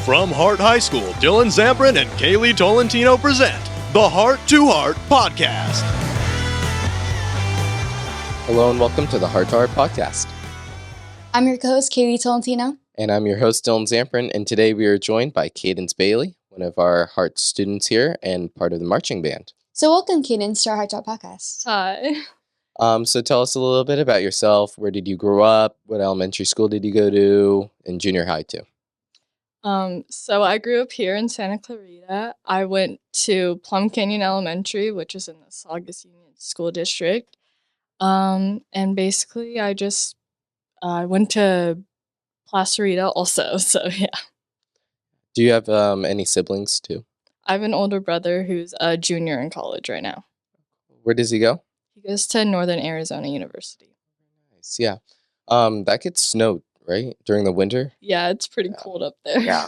From Hart High School, Dillon, Zamperin, and Kaylee Tolentino present the Hart to Hart podcast. Hello and welcome to the Hart to Hart podcast. I'm your co-host, Kaylee Tolentino. And I'm your host, Dillon Zamperin, and today we are joined by Kadence Bailey, one of our Hart students here and part of the marching band. So welcome, Kadence, to our Hart to Hart podcast. Hi. So tell us a little bit about yourself. Where did you grow up? What elementary school did you go to? And junior high too. So I grew up here in Santa Clarita. I went to Plum Canyon Elementary, which is in the Saugus Union School District. And basically I went to Placerita also, so yeah. Do you have any siblings too? I have an older brother who's a junior in college right now. Where does he go? He goes to Northern Arizona University. Nice, yeah. That gets snowed, right? During the winter? Yeah, it's pretty cold up there. Yeah.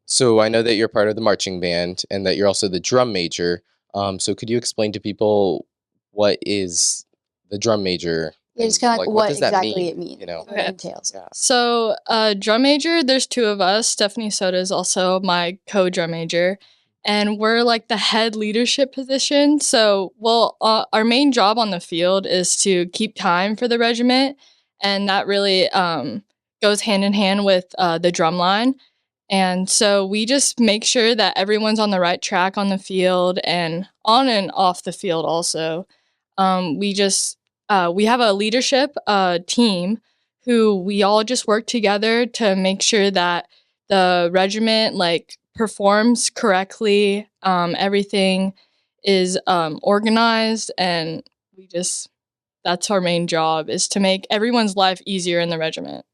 So I know that you're part of the marching band and that you're also the drum major. So could you explain to people what is the drum major? Yeah, just kind of like what does that exactly mean, it means, you know? what it entails. Yeah. So, drum major, there's two of us. Stephanie Soda is also my co-drum major. And we're like the head leadership position. So, our main job on the field is to keep time for the regiment. And that really goes hand in hand with the drum line. And so we just make sure that everyone's on the right track on the field and on and off the field also. We have a leadership team who we all just work together to make sure that the regiment performs correctly. Everything is organized, and that's our main job, is to make everyone's life easier in the regiment.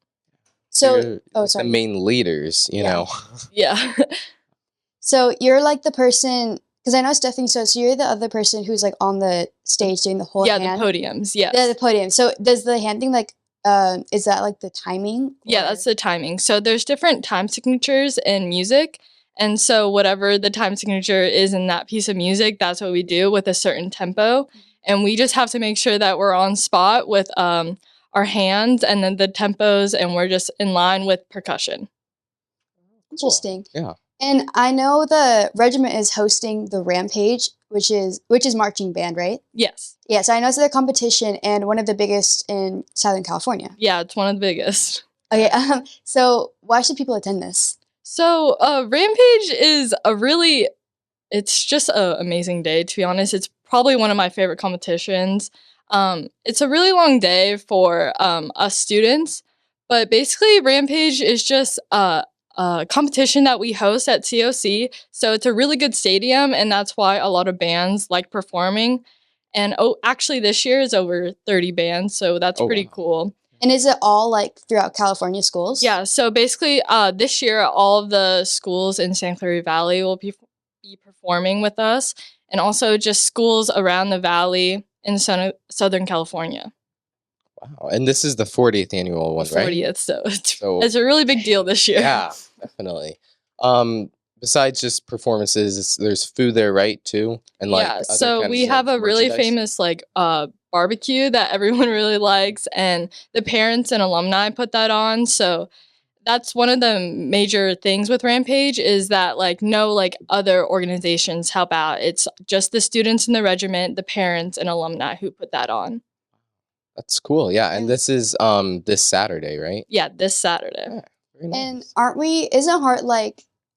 So, the main leaders, you know. Yeah. So you're like the person, because I know Stephanie, so you're the other person who's like on the stage doing the whole hand. The podiums, yes. Yeah, the podium. So does the hand thing is that like the timing? Yeah, that's the timing. So there's different time signatures in music. And so whatever the time signature is in that piece of music, that's what we do with a certain tempo. And we just have to make sure that we're on spot with our hands and then the tempos, and we're just in line with percussion. Interesting. Cool. Yeah. And I know the regiment is hosting the Rampage, which is marching band, right? Yes. Yes, I know it's their competition and one of the biggest in Southern California. Yeah, it's one of the biggest. Okay, so why should people attend this? So Rampage is it's just an amazing day, to be honest. It's probably one of my favorite competitions. It's a really long day for us students, but basically Rampage is just a competition that we host at COC. So it's a really good stadium, and that's why a lot of bands like performing. And actually this year is over 30 bands, so that's pretty cool. And is it all like throughout California schools? Yeah, so basically this year all of the schools in Santa Clara Valley will be performing with us, and also just schools around the valley in Southern California. Wow. And this is the 40th annual one, right? 40th, so it's a really big deal this year. Yeah, definitely. Besides just performances, there's food there, right, too? And so we have a really famous barbecue that everyone really likes, and the parents and alumni put that on. So that's one of the major things with Rampage, is that no other organizations help out. It's just the students in the regiment, the parents, and alumni who put that on. That's cool. Yeah, and this is this Saturday, right? Yeah, this Saturday. Yeah, very nice. And isn't Hart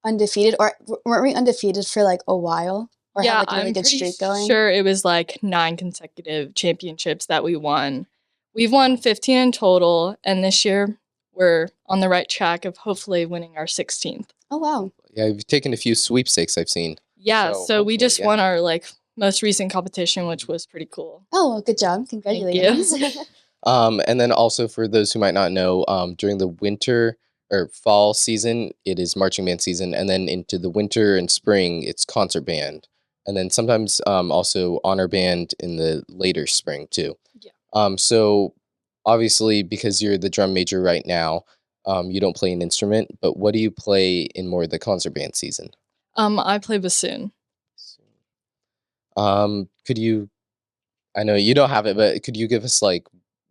undefeated, or weren't we undefeated for a while? Or yeah, had a really good streak going? Sure, it was 9 consecutive championships that we won. We've won 15 in total, and this year we're on the right track of hopefully winning our 16th. Oh, wow. Yeah, you've taken a few sweepstakes, I've seen. Yeah, so we just won our most recent competition, which was pretty cool. Oh, well, good job. Congratulations. Thank you. And then also for those who might not know, during the winter or fall season, it is marching band season, and then into the winter and spring, it's concert band. And then sometimes also honor band in the later spring too. Yeah. So obviously, because you're the drum major right now, you don't play an instrument, but what do you play in more of the concert band season? I play bassoon. Could you, I know you don't have it, but could you give us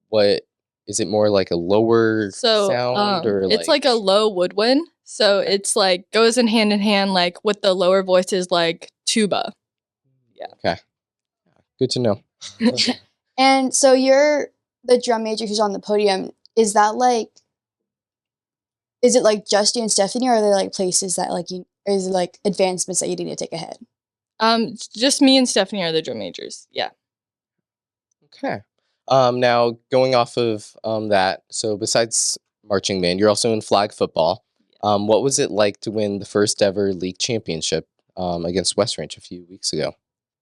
what is it, more like a lower sound, or it's like a low woodwind. So it's like goes in hand like with the lower voices like tuba. Okay. Good to know. And so you're the drum major who's on the podium. Is it like just you and Stephanie, or are there like places that like is it like advancements that you need to take ahead? Just me and Stephanie are the drum majors. Yeah. Okay. Now going off of that, so besides marching band, you're also in flag football. What was it like to win the first ever league championship against West Ranch a few weeks ago?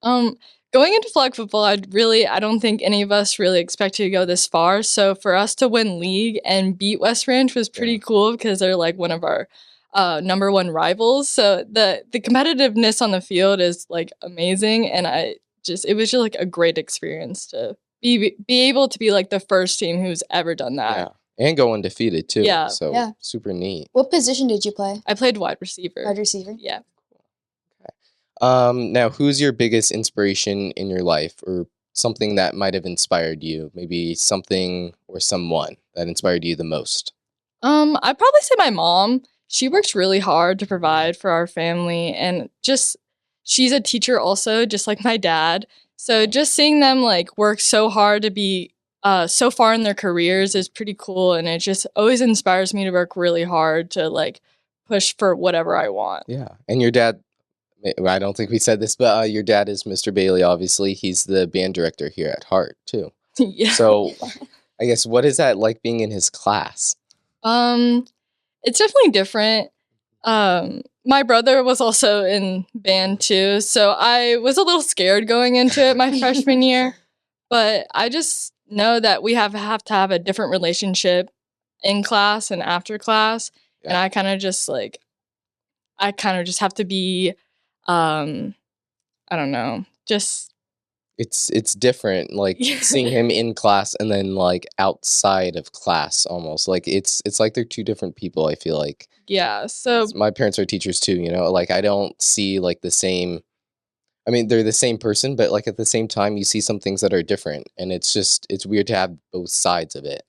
Going into flag football, I don't think any of us really expected to go this far. So for us to win league and beat West Ranch was pretty cool because they're like one of our number one rivals. So the competitiveness on the field is like amazing, and it was just like a great experience to be able to be like the first team who's ever done that. Yeah. And go undefeated too. Yeah. So Yeah. super neat. What position did you play? I played wide receiver. Wide receiver? Yeah. Now, who's your biggest inspiration in your life, or something that might have inspired you? Maybe something or someone that inspired you the most? I'd probably say my mom. She works really hard to provide for our family, and she's a teacher also, just like my dad. So just seeing them like work so hard to be so far in their careers is pretty cool, and it just always inspires me to work really hard to like push for whatever I want. Yeah. And your dad, I don't think we said this, but your dad is Mr. Bailey, obviously. He's the band director here at Hart, too. Yeah. So I guess, what is that like being in his class? It's definitely different. My brother was also in band too, so I was a little scared going into it my freshman year, but I just know that we have to have a different relationship in class and after class, and I kind of just have to be, I don't know, just. It's different, like seeing him in class and then like outside of class almost. Like it's like they're two different people, I feel like. Yeah, so My parents are teachers too, like I don't see like the same. I mean, they're the same person, but like at the same time you see some things that are different, and it's weird to have both sides of it.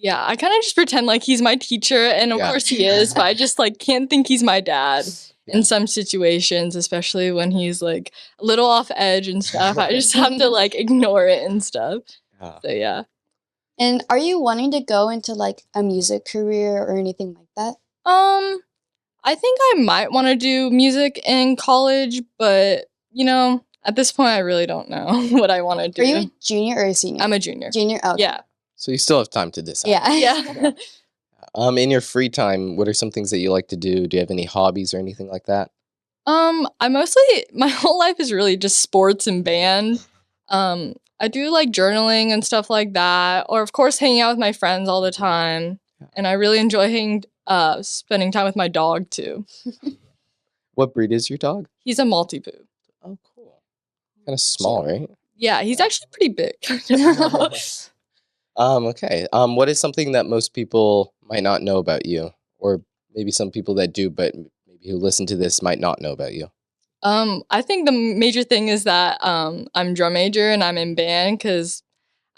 yeah, I kind of just pretend like he's my teacher, and of course he is, but I just like can't think he's my dad. In some situations, especially when he's like a little off edge and stuff, I just have to like ignore it and stuff. So yeah. And are you wanting to go into like a music career or anything like that? I think I might want to do music in college, but at this point I really don't know what I want to do. Are you a junior or a senior? I'm a junior. Junior? Okay. Yeah. So you still have time to decide. Yeah. Yeah. In your free time, what are some things that you like to do? Do you have any hobbies or anything like that? My whole life is really just sports and band. I do like journaling and stuff like that, or of course hanging out with my friends all the time. And I really enjoy spending time with my dog too. What breed is your dog? He's a Maltipoo. Oh, cool. Kind of small, right? Yeah, he's actually pretty big. Okay. What is something that most people might not know about you, or maybe some people that do, but maybe who listen to this might not know about you? I think the major thing is that I'm drum major and I'm in band because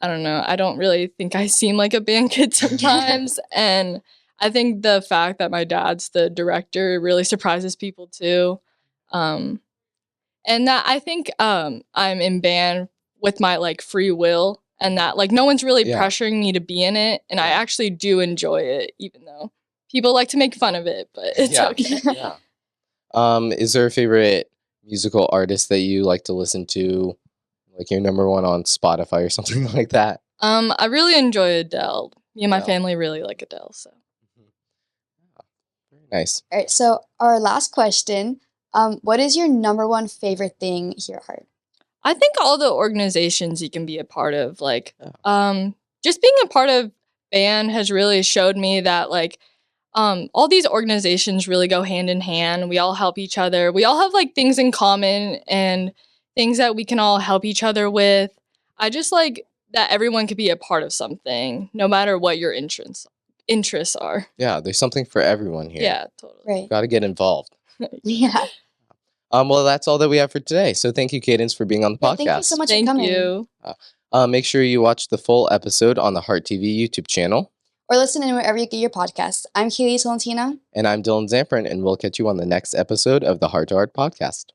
I don't know, I don't really think I seem like a band kid sometimes, and I think the fact that my dad's the director really surprises people too, and that I think I'm in band with my like free will. And that, like, no one's really pressuring me to be in it. And I actually do enjoy it, even though people like to make fun of it. But it's okay. Yeah. Is there a favorite musical artist that you like to listen to? Like your number one on Spotify or something like that? I really enjoy Adele. Me and my family really like Adele. So. Very nice. All right. So our last question, what is your number one favorite thing here at Hart? I think all the organizations you can be a part of, like, just being a part of band has really showed me that, like, all these organizations really go hand in hand. We all help each other. We all have, like, things in common and things that we can all help each other with. I just like that everyone could be a part of something, no matter what your interests are. Yeah, there's something for everyone here. Yeah, totally. Right. Got to get involved. Yeah. Well, that's all that we have for today. So thank you, Kadence, for being on the podcast. Thank you so much Thank for coming. you. Make sure you watch the full episode on the Hart TV YouTube channel. or listen in wherever you get your podcasts. I'm Kaylee Tolentino. And I'm Dillon Zamperin, and we'll catch you on the next episode of the Hart to Hart podcast.